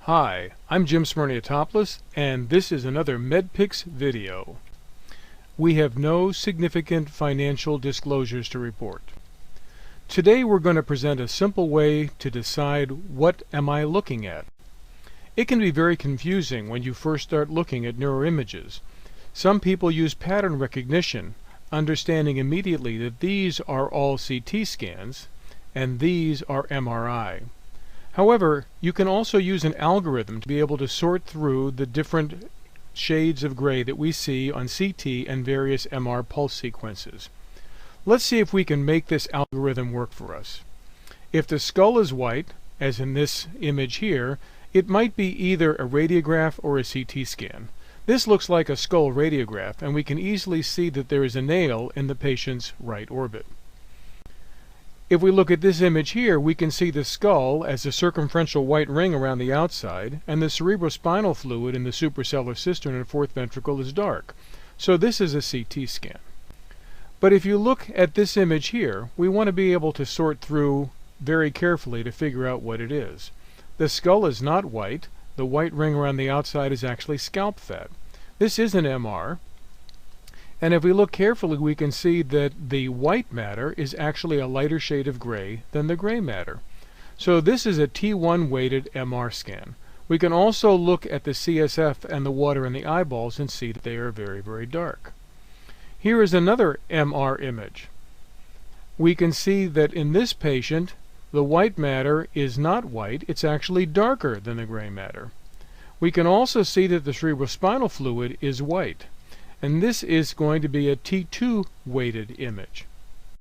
Hi, I'm Jim Smirniotopoulos, and this is another MedPix video. We have no significant financial disclosures to report. Today we're going to present a simple way to decide what am I looking at. It can be very confusing when you first start looking at neuroimages. Some people use pattern recognition, understanding immediately that these are all CT scans and these are MRI. However, you can also use an algorithm to be able to sort through the different shades of gray that we see on CT and various MR pulse sequences. Let's see if we can make this algorithm work for us. If the skull is white, as in this image here, it might be either a radiograph or a CT scan. This looks like a skull radiograph, and we can easily see that there is a nail in the patient's right orbit. If we look at this image here, we can see the skull as a circumferential white ring around the outside, and the cerebrospinal fluid in the suprasellar cistern and fourth ventricle is dark. So this is a CT scan. But if you look at this image here, we want to be able to sort through very carefully to figure out what it is. The skull is not white. The white ring around the outside is actually scalp fat. This is an MR. And if we look carefully, we can see that the white matter is actually a lighter shade of gray than the gray matter. So this is a T1 weighted MR scan. We can also look at the CSF and the water in the eyeballs and see that they are very, very dark. Here is another MR image. We can see that in this patient, the white matter is not white, it's actually darker than the gray matter. We can also see that the cerebrospinal fluid is white. And this is going to be a T2 weighted image.